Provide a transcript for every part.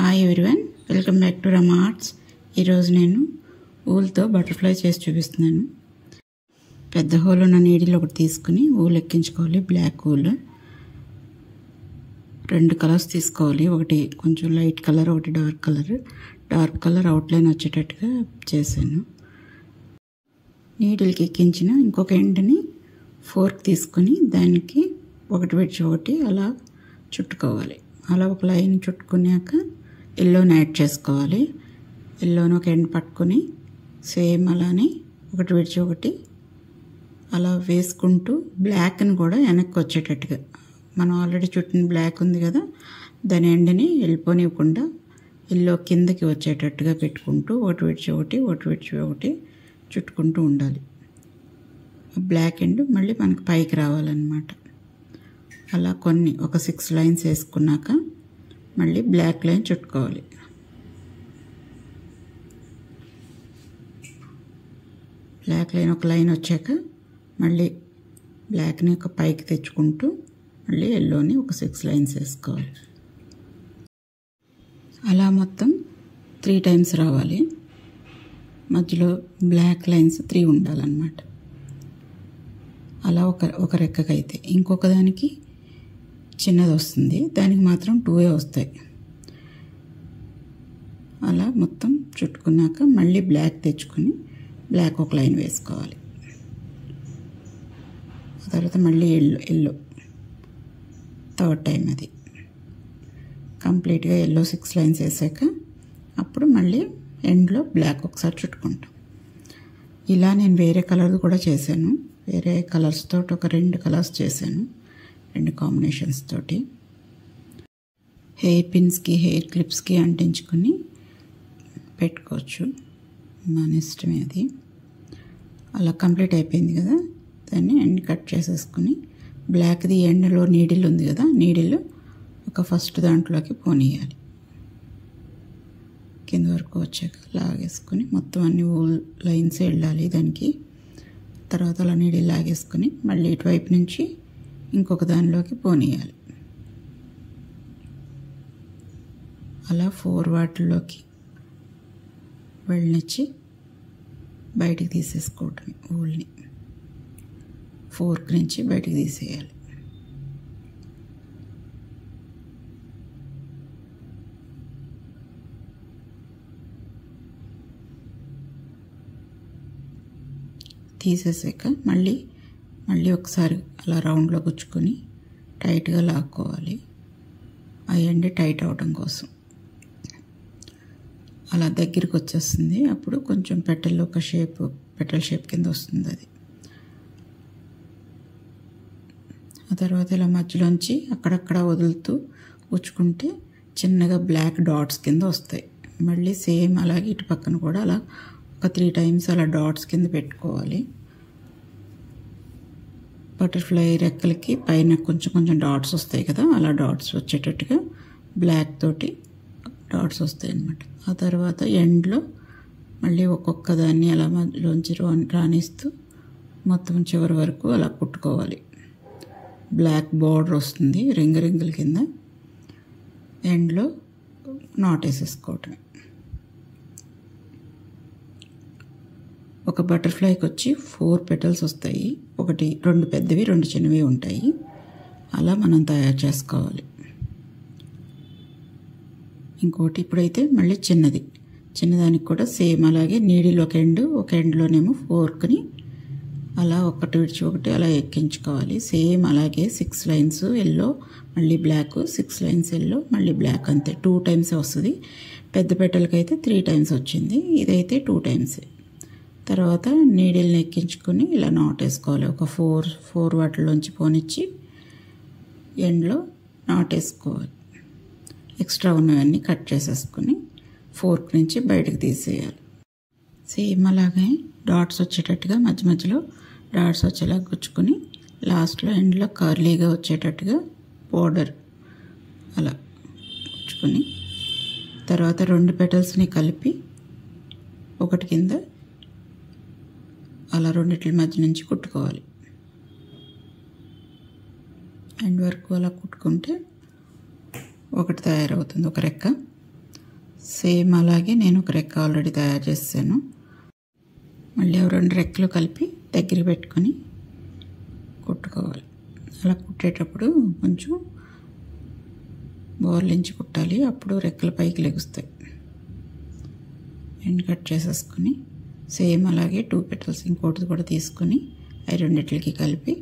Hi everyone, welcome back to Rama arts. ఈరోజు నేను ఊల్తో butterfly చేసి చూపిస్తున్నాను. పెద్ద హోల్ ఉన్న నీడిల్ ఒకటి తీసుకుని ఊల్ ఎక్కించుకోవాలి. బ్లాక్ ఊల్ 2 కలర్స్ తీసుకోవాలి. ఒకటి కొంచెం లైట్ కలర్, ఒకటి dark colour. Dark colour outline వచ్చేటట్టుగా చేశాను. నీడిల్కి ఎక్కించిన ఇంకొక ఎండ్ని ఫోర్క్ తీసుకుని దానికి ఒకటి పెట్టి ఒకటి అలా చుట్టుకోవాలి. అలా ఒక లైన్ చుట్టుకున్నాక ఎల్లోని యాడ్ చేసుకోవాలి. ఎల్లోని ఒక ఎండ్ పట్టుకొని సేమ్ అలానే ఒకటి విడిచి ఒకటి అలా వేసుకుంటూ బ్లాక్ని కూడా వెనక్కి వచ్చేటట్టుగా, మనం ఆల్రెడీ చుట్టిన బ్లాక్ ఉంది కదా, దాని ఎండ్ని వెళ్ళిపోనివ్వకుండా ఎల్లో కిందకి వచ్చేటట్టుగా పెట్టుకుంటూ ఒకటి విడిచి ఒకటి ఒకటి విడిచి ఒకటి చుట్టుకుంటూ ఉండాలి. బ్లాక్ ఎండ్ మళ్ళీ మనకు పైకి రావాలన్నమాట. అలా ఒక 6 లైన్స్ వేసుకున్నాక మళ్ళీ బ్లాక్ లైన్ చుట్టుకోవాలి. బ్లాక్ లైన్ ఒక లైన్ వచ్చాక మళ్ళీ బ్లాక్ని ఒక పైకి తెచ్చుకుంటూ మళ్ళీ ఎల్లోని ఒక 6 లైన్స్ వేసుకోవాలి. అలా మొత్తం 3 టైమ్స్ రావాలి. మధ్యలో బ్లాక్ లైన్స్ 3 ఉండాలన్నమాట. అలా ఒక రెక్కకైతే ఇంకొక దానికి చిన్నది వస్తుంది, దానికి మాత్రం 2 వస్తాయి. అలా మొత్తం చుట్టుకున్నాక మళ్ళీ బ్లాక్ తెచ్చుకొని బ్లాక్ ఒక లైన్ వేసుకోవాలి. ఆ తర్వాత మళ్ళీ ఎల్లో థర్డ్ టైం. అది కంప్లీట్గా ఎల్లో 6 లైన్స్ వేసాక అప్పుడు మళ్ళీ ఎండ్లో బ్లాక్ ఒకసారి చుట్టుకుంటాం. ఇలా నేను వేరే కలర్ కూడా చేశాను. వేరే కలర్స్ తోటి ఒక 2 కలర్స్ చేశాను, 2 కాంబినేషన్స్ తోటి. హెయిర్ పిన్స్కి, హెయిర్ క్లిప్స్కి అంటించుకొని పెట్టుకోవచ్చు, మన ఇష్టమే అది. అలా కంప్లీట్ అయిపోయింది కదా, దాన్ని ఎండ్ కట్ చేసేసుకుని బ్లాక్ది ఎండ్లో నీడిల్ ఉంది కదా, నీడిల్ ఒక ఫస్ట్ దాంట్లోకి పోనీయాలి. కింద వరకు వచ్చాక లాగేసుకొని మొత్తం అన్ని ఊల్ లైన్స్ వెళ్ళాలి దానికి. తర్వాత అలా నీడిల్ లాగేసుకొని మళ్ళీ ఇటువైపు నుంచి ఇంకొక దానిలోకి పోనీయాలి. అలా 4 వాటిల్లోకి వెళ్ళనిచ్చి బయటికి తీసేసుకోవటం. ఊల్ని ఫోర్క్ నుంచి బయటికి తీసేయాలి. తీసేసాక మళ్ళీ ఒకసారి అలా రౌండ్లో గుచ్చుకొని టైట్గా లాక్కోవాలి, ఆ ఎండ్ టైట్ అవడం కోసం. అలా దగ్గరికి వచ్చేస్తుంది. అప్పుడు కొంచెం పెటల్ షేప్ కింద వస్తుంది అది. ఆ తర్వాత ఇలా మధ్యలోంచి అక్కడక్కడ వదులుతూ గుచ్చుకుంటే చిన్నగా బ్లాక్ డాట్స్ కింద వస్తాయి. మళ్ళీ సేమ్ అలాగే ఇటు పక్కన కూడా అలా ఒక 3 టైమ్స్ అలా డాట్స్ కింద పెట్టుకోవాలి. బటర్ఫ్లై రెక్కలకి పైన కొంచెం డాట్స్ వస్తాయి కదా, అలా డాట్స్ వచ్చేటట్టుగా బ్లాక్ తోటి డాట్స్ వస్తాయి అన్నమాట. ఆ తర్వాత ఎండ్లో మళ్ళీ ఒక్కొక్క దాన్ని అలా మధ్యలోంచి రాణిస్తూ మొత్తం చివరి వరకు అలా కుట్టుకోవాలి. బ్లాక్ బార్డర్ వస్తుంది రింగుల కింద. ఎండ్లో నాట్ వేసేసుకోవటమే. ఒక బటర్ఫ్లైకి వచ్చి 4 పెటల్స్ వస్తాయి. 2 పెద్దవి, 2 చిన్నవి ఉంటాయి. అలా మనం తయారు చేసుకోవాలి. ఇంకోటి ఇప్పుడైతే మళ్ళీ చిన్నదానికి కూడా సేమ్ అలాగే నీడిల్ ఒక ఎండ్లోనేమో ఫోర్క్ని అలా ఒకటి విడిచి ఒకటి అలా ఎక్కించుకోవాలి. సేమ్ అలాగే 6 లైన్స్ ఎల్లో, మళ్ళీ బ్లాక్, 6 లైన్స్ ఎల్లో, మళ్ళీ బ్లాక్. అంతే 2 టైమ్స్ వస్తుంది. పెద్ద పెటల్కి అయితే 3 టైమ్స్ వచ్చింది, ఇదైతే 2 టైమ్స్. తర్వాత నీడిల్ని ఎక్కించుకొని ఇలా నాట్ వేసుకోవాలి. ఒక 4 వాటిలోంచి పోనిచ్చి ఎండ్లో నాట్ వేసుకోవాలి. ఎక్స్ట్రా ఉన్నవన్నీ కట్ చేసేసుకొని ఫోర్క్ నుంచి బయటకు తీసేయాలి. సేమ్ అలాగే డాట్స్ వచ్చేటట్టుగా మధ్యలో డాట్స్ వచ్చేలా గుచ్చుకొని లాస్ట్లో ఎండ్లో కర్లీగా వచ్చేటట్టుగా బోర్డర్ అలా గుచ్చుకొని తర్వాత 2 పెటల్స్ని కలిపి ఒకటి కింద అలా రెండిట్ల మధ్య నుంచి కుట్టుకోవాలి. ఎండ్ వరకు అలా కుట్టుకుంటే ఒకటి తయారవుతుంది, ఒక రెక్క. సేమ్ అలాగే నేను ఒక రెక్క ఆల్రెడీ తయారు చేశాను. మళ్ళీ 2 రెక్కలు కలిపి దగ్గర పెట్టుకొని కుట్టుకోవాలి. అలా కుట్టేటప్పుడు కొంచెం బోర్లించి కుట్టాలి, అప్పుడు రెక్కలు పైకి లెగుస్తాయి. ఎండ్ కట్ చేసేసుకొని సేమ్ అలాగే 2 పెటల్స్ ఇంకోటి కూడా తీసుకొని అవి రెండిట్లకి కలిపి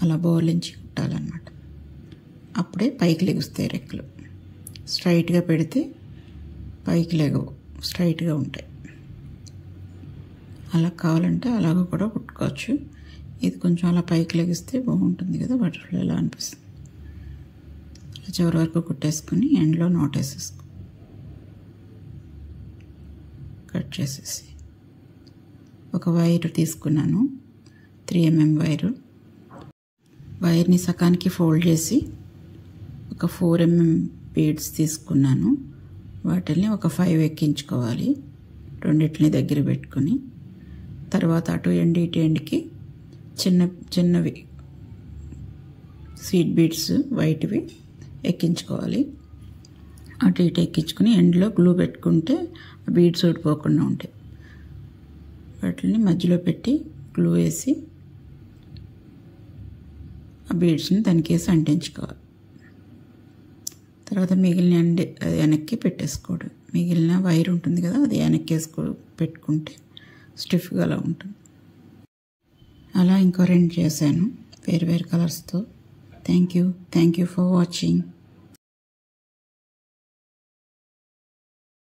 అలా బోర్లించి కుట్టాలన్నమాట. అప్పుడే పైకి లెగుస్తాయి రెక్కలు. స్ట్రైట్గా పెడితే పైకి లెగవు, స్ట్రైట్గా ఉంటాయి. అలా కావాలంటే అలాగ కూడా కుట్టుకోవచ్చు. ఇది కొంచెం అలా పైకి లెగిస్తే బాగుంటుంది కదా, బటర్ఫ్లై ఎలా అనిపిస్తుంది. అలా చివరి వరకు కుట్టేసుకొని ఎండ్లో నాట్ వేసేసుకో, కట్ చేసేసి ఒక వైర్ తీసుకున్నాను, 3 mm వైర్ని సకానికి ఫోల్డ్ చేసి ఒక 4 mm బీడ్స్ తీసుకున్నాను. వాటిని ఒక 5 ఎక్కించుకోవాలి, రెండింటిని దగ్గర పెట్టుకొని. తర్వాత అటు ఎండ్ ఇటు ఎండ్కి చిన్నవి సీడ్ బీడ్స్ వైట్వి ఎక్కించుకోవాలి. అటు ఇటు ఎక్కించుకొని ఎండ్లో గ్లూ పెట్టుకుంటే బీడ్స్ ఊడిపోకుండా ఉంటాయి. వాటిని మధ్యలో పెట్టి గ్లూ వేసి ఆ బీడ్స్ని దానికేసి అంటించుకోవాలి. తర్వాత మిగిలిన వెనక్కి పెట్టేసుకోవడం. మిగిలిన వైర్ ఉంటుంది కదా, అది వెనక్కి పెట్టుకుంటే స్టిఫ్గా అలా ఉంటుంది. అలా ఇంకో 2 చేశాను వేరు కలర్స్తో. Thank you for watching.